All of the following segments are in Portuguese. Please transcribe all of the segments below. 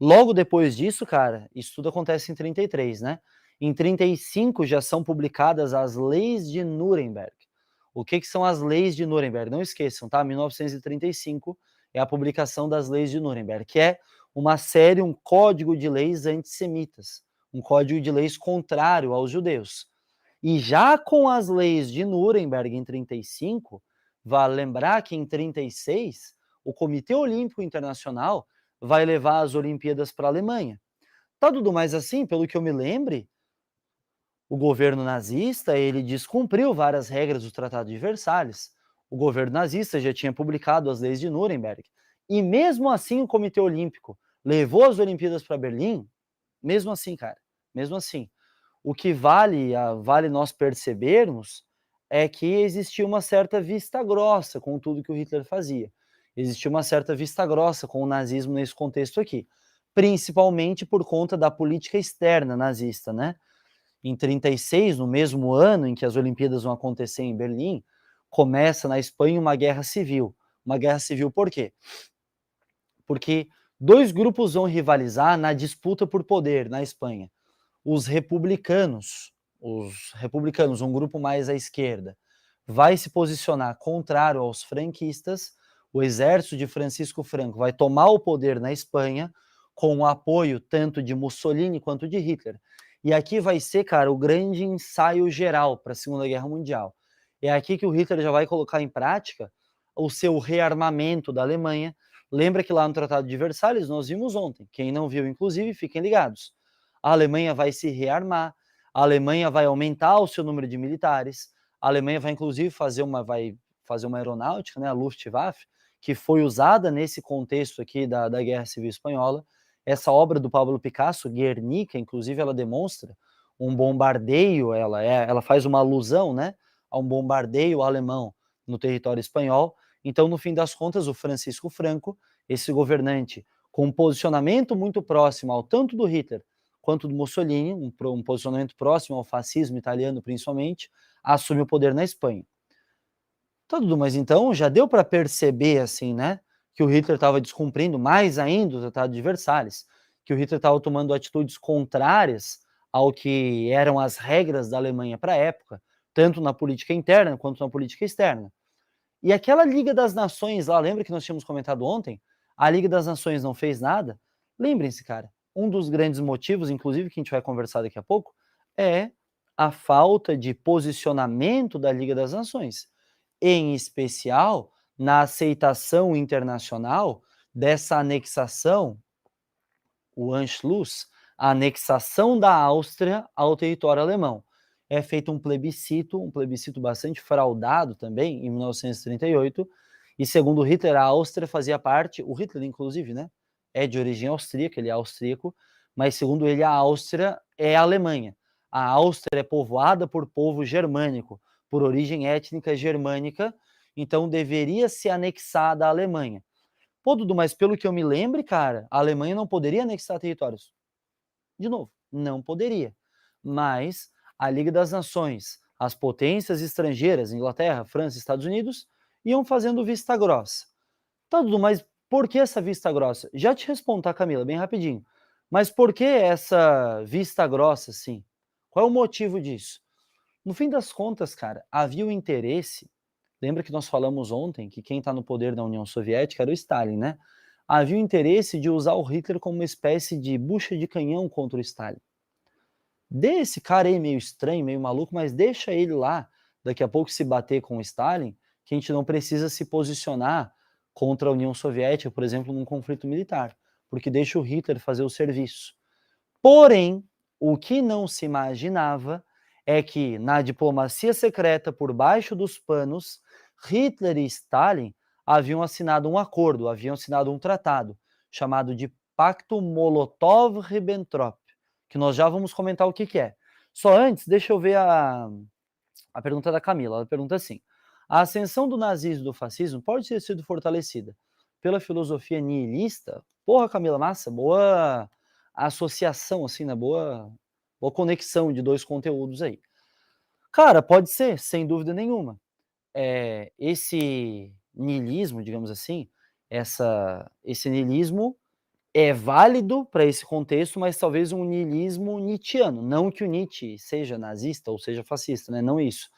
Logo depois disso, cara, isso tudo acontece em 33, né? Em 35 já são publicadas as leis de Nuremberg. O que são as leis de Nuremberg? Não esqueçam, tá? 1935 é a publicação das leis de Nuremberg, que é uma série, um código de leis antissemitas, um código de leis contrário aos judeus. E já com as leis de Nuremberg em 35, vale lembrar que em 36 o Comitê Olímpico Internacional vai levar as Olimpíadas para a Alemanha. Tá, Dudu, mas assim, pelo que eu me lembre, o governo nazista, ele descumpriu várias regras do Tratado de Versalhes. O governo nazista já tinha publicado as leis de Nuremberg. E mesmo assim o Comitê Olímpico levou as Olimpíadas para Berlim, mesmo assim, cara, mesmo assim. O que vale nós percebermos é que existia uma certa vista grossa com tudo que o Hitler fazia. Existia uma certa vista grossa com o nazismo nesse contexto aqui, principalmente por conta da política externa nazista, né? Em 36, no mesmo ano em que as Olimpíadas vão acontecer em Berlim, começa na Espanha uma guerra civil. Uma guerra civil por quê? Porque dois grupos vão rivalizar na disputa por poder na Espanha. Os republicanos, um grupo mais à esquerda, vai se posicionar contrário aos franquistas. O exército de Francisco Franco vai tomar o poder na Espanha com o apoio tanto de Mussolini quanto de Hitler. E aqui vai ser, cara, o grande ensaio geral para a Segunda Guerra Mundial. É aqui que o Hitler já vai colocar em prática o seu rearmamento da Alemanha. Lembra que lá no Tratado de Versalhes nós vimos ontem. Quem não viu, inclusive, fiquem ligados. A Alemanha vai se rearmar, a Alemanha vai aumentar o seu número de militares, a Alemanha vai inclusive fazer uma aeronáutica, né, a Luftwaffe, que foi usada nesse contexto aqui da Guerra Civil Espanhola. Essa obra do Pablo Picasso, Guernica, inclusive ela demonstra um bombardeio, ela faz uma alusão, né, a um bombardeio alemão no território espanhol. Então, no fim das contas, o Francisco Franco, esse governante com um posicionamento muito próximo ao tanto do Hitler quanto do Mussolini, um posicionamento próximo ao fascismo italiano principalmente, assume o poder na Espanha. Tá, Dudu, mas então já deu para perceber, assim, né, que o Hitler estava descumprindo mais ainda o Tratado de Versalhes, que o Hitler estava tomando atitudes contrárias ao que eram as regras da Alemanha para a época, tanto na política interna quanto na política externa. E aquela Liga das Nações lá, lembra que nós tínhamos comentado ontem? A Liga das Nações não fez nada? Lembrem-se, cara, um dos grandes motivos, inclusive, que a gente vai conversar daqui a pouco, é a falta de posicionamento da Liga das Nações, em especial na aceitação internacional dessa anexação, o Anschluss, a anexação da Áustria ao território alemão. É feito um plebiscito bastante fraudado também, em 1938, e segundo Hitler, a Áustria fazia parte, o Hitler inclusive, né, é de origem austríaca, ele é austríaco, mas segundo ele a Áustria é a Alemanha. A Áustria é povoada por povo germânico, por origem étnica germânica, então deveria ser anexada à Alemanha. Pô, Dudu, mas pelo que eu me lembre, cara, a Alemanha não poderia anexar territórios. De novo, não poderia. Mas a Liga das Nações, as potências estrangeiras, Inglaterra, França, Estados Unidos, iam fazendo vista grossa. Tá, Dudu, mas por que essa vista grossa? Já te respondo, tá, Camila, bem rapidinho. Mas por que essa vista grossa, assim? Qual é o motivo disso? No fim das contas, cara, havia o interesse. Lembra que nós falamos ontem que quem está no poder da União Soviética era o Stalin, né? Havia o interesse de usar o Hitler como uma espécie de bucha de canhão contra o Stalin. Dê esse cara aí meio estranho, meio maluco, mas deixa ele lá, daqui a pouco se bater com o Stalin, que a gente não precisa se posicionar contra a União Soviética, por exemplo, num conflito militar, porque deixa o Hitler fazer o serviço. Porém, o que não se imaginava é que, na diplomacia secreta, por baixo dos panos, Hitler e Stalin haviam assinado um acordo, haviam assinado um tratado, chamado de Pacto Molotov-Ribbentrop, que nós já vamos comentar o que é. Só antes, deixa eu ver a pergunta da Camila. Ela pergunta assim: a ascensão do nazismo e do fascismo pode ter sido fortalecida pela filosofia nihilista? Porra, Camila, massa, boa associação, assim, né? Boa conexão de dois conteúdos aí. Cara, pode ser, sem dúvida nenhuma. Esse niilismo, digamos assim, esse niilismo, é válido para esse contexto, mas talvez um niilismo nietzschiano, não que o Nietzsche seja nazista ou seja fascista, né, não isso.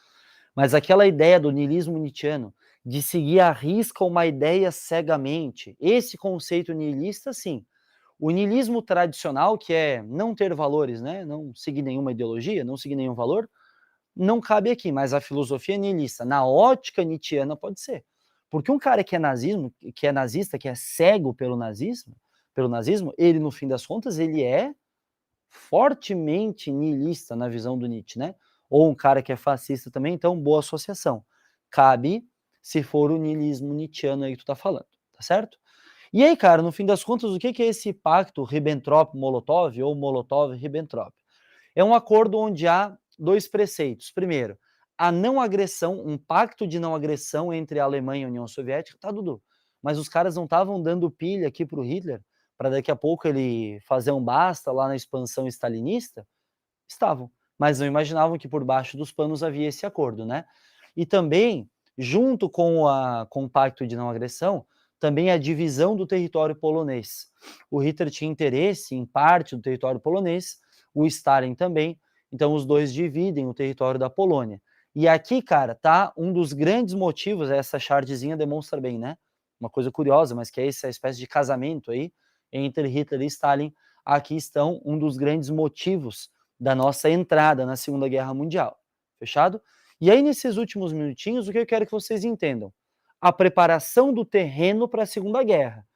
Mas aquela ideia do niilismo nietzschiano, de seguir à risca uma ideia cegamente, esse conceito niilista, sim. O niilismo tradicional, que é não ter valores, né, não seguir nenhuma ideologia, não seguir nenhum valor, não cabe aqui, mas a filosofia niilista, na ótica nietzschiana, pode ser. Porque um cara que é nazismo, que é nazista, que é cego pelo nazismo, ele, no fim das contas, ele é fortemente niilista na visão do Nietzsche, né? Ou um cara que é fascista também, então boa associação. Cabe se for o niilismo nietzschiano aí que tu tá falando, tá certo? E aí, cara, no fim das contas, o que é esse pacto Ribbentrop-Molotov ou Molotov-Ribbentrop? É um acordo onde há dois preceitos. Primeiro, a não agressão, um pacto de não agressão entre a Alemanha e a União Soviética. Tá, Dudu, mas os caras não estavam dando pilha aqui para o Hitler, para daqui a pouco ele fazer um basta lá na expansão stalinista? Estavam, mas não imaginavam que por baixo dos panos havia esse acordo, né? E também, junto com o pacto de não agressão, também a divisão do território polonês. O Hitler tinha interesse em parte do território polonês, o Stalin também, então os dois dividem o território da Polônia. E aqui, cara, tá um dos grandes motivos, essa chartzinha demonstra bem, né? Uma coisa curiosa, mas que é essa espécie de casamento aí entre Hitler e Stalin. Aqui estão um dos grandes motivos da nossa entrada na Segunda Guerra Mundial. Fechado? E aí, nesses últimos minutinhos, o que eu quero que vocês entendam? A preparação do terreno para a Segunda Guerra.